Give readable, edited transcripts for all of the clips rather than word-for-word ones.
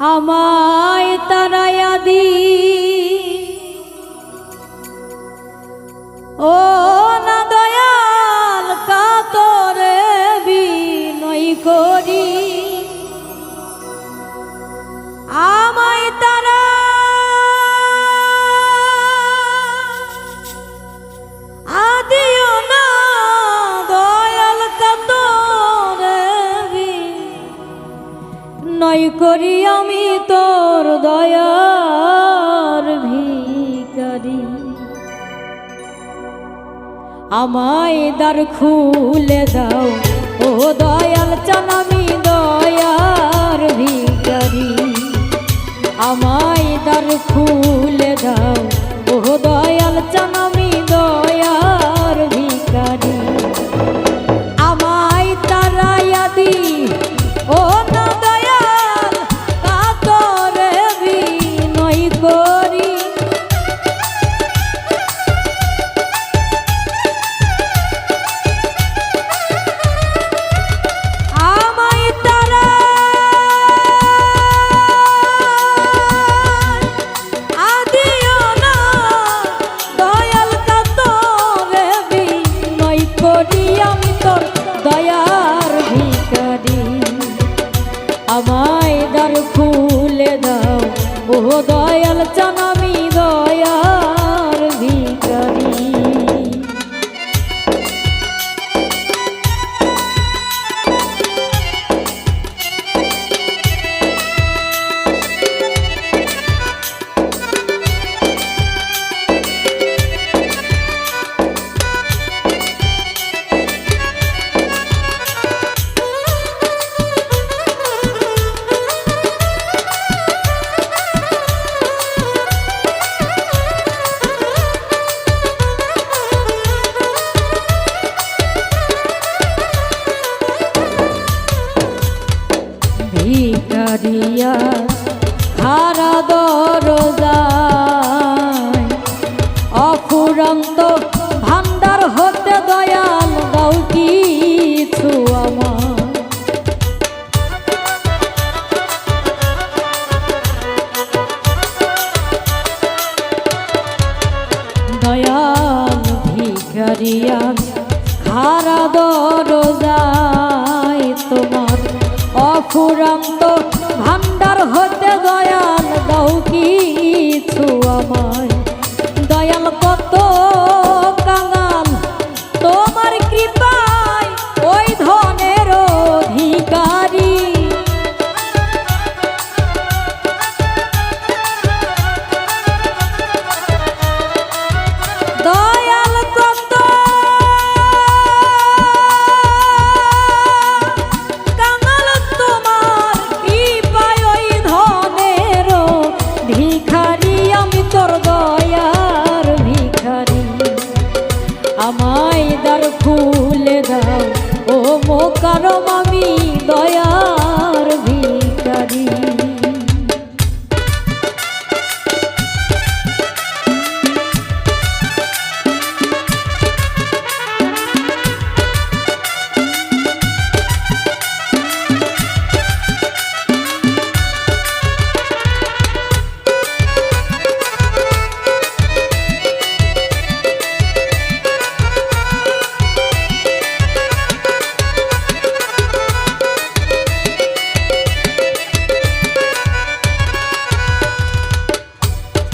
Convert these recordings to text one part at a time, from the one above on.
আমায় তারায়া দি ও না দয়াল কাতরে বিনয় করি আমায় তারা আদিও না দয়াল কাতরে বিনয় করি আমি তোর দয়ার ভিখারি আমায় দ্বার খুলে দাও ও দয়াল চান আমি দয়ার ভিখারি আমায় দ্বার খুলে দাও ও দয়াল চান আমি দয়ার ভিখারি আমায় তারায়া দি ও না দয়াল কাতরে বিনয় করি আমায় দ্বার খুলে দাও ও দয়াল চান আমি দয়ার ভিখারি ভিখারিয়া খারা দরজায় অফুরন্ত ভান্ডার হতে দয়াল দাও কিছু আমার দয়াল ভিখারিয়া খারা দরজায় তোমার অফুরন্ত ভান্ডার হতে দয়াল দাও কিছু আমায় দয়াল কত কাঙাল তোমার কৃপায় ওই ধনের অধিকারী দয়াল কত আমায় দ্বার খুলে দাও ও মোকারম আমি দয়ার ভিখারি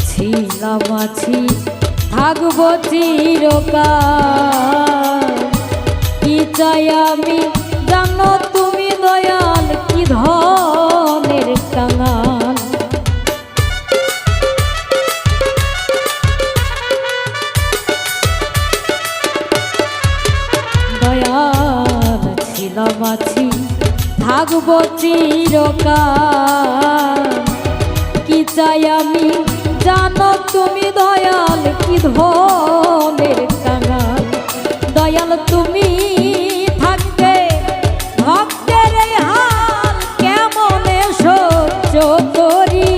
ছিলামাছি থাকবো চিরকাল কি চাই আমি জানো তুমি দয়াল কি ধনের কাঙাল দয়াল ছিলামাছি থাকবো চিরকাল কি চাই আমি জানো তুমি দয়াল কি ধনের কাঙাল দয়াল তুমি থাকতে ভক্তের হাল কেমনে সহ্য করি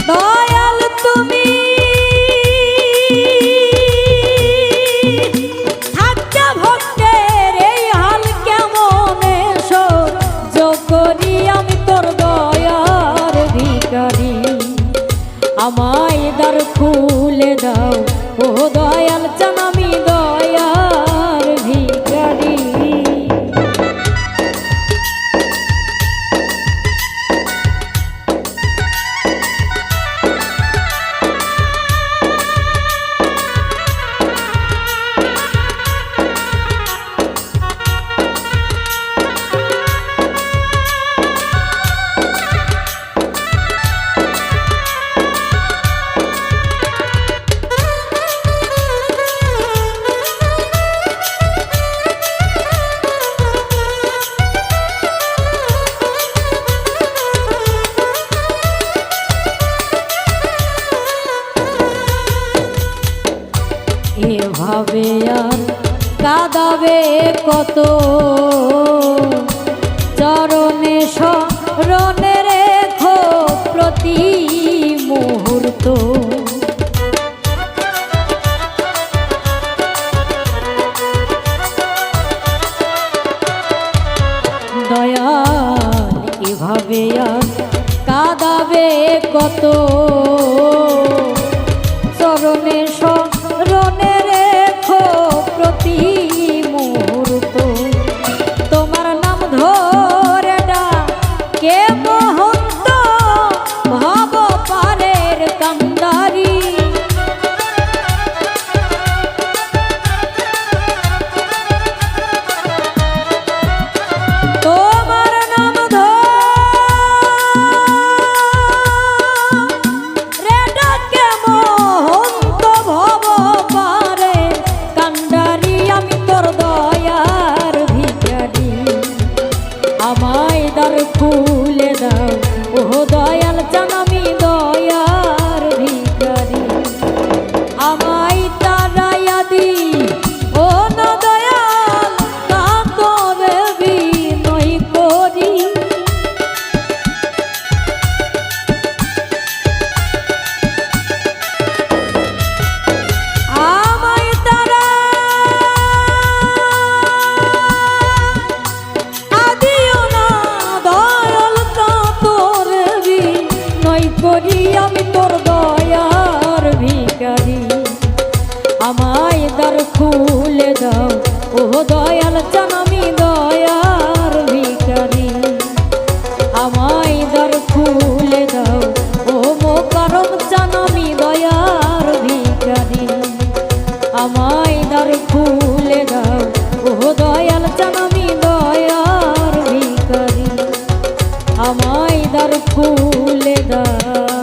দয়াল তুমি থাকতে আর কাঁদাবে কত, চরণে শরণে রেখো প্রতি মুহূর্ত। দয়াল কিভাবে আর কাঁদাবে কত, চরণে শরণে রেখো প্রতি মুহূর্ত। তোমার নাম ধরে ডাকে মহন্ত ভব পারের কান্দারি, তোমার নাম ধরে ডাকে মহন্ত ভব পারের কান্দারি। আমি তোর দয়ার ভিখারি, আমায় দ্বার খুলে দাও ও দয়াল চান, আমি দয়ার ভিখারি। আমায় তাড়াইয়া দি ও না দয়াল, কাতরে বিনয় করি। আমায় তারা আদিও না দয়াল, কাতরে বিনয় করি। আমি তোর দয়ার ভিখারি, আমায় দ্বার খুলে দাও ও দয়াল চান, আমি দয়ার ভিখারি। আমায় দ্বার খুলে দাও ও মোকারম চান, আমি দয়ার ভিখারি। আমায় দ্বার খুলে দাও ও দয়াল চান, আমি দয়ার ভিখারি। আমায় দ্বার খুলে দাও।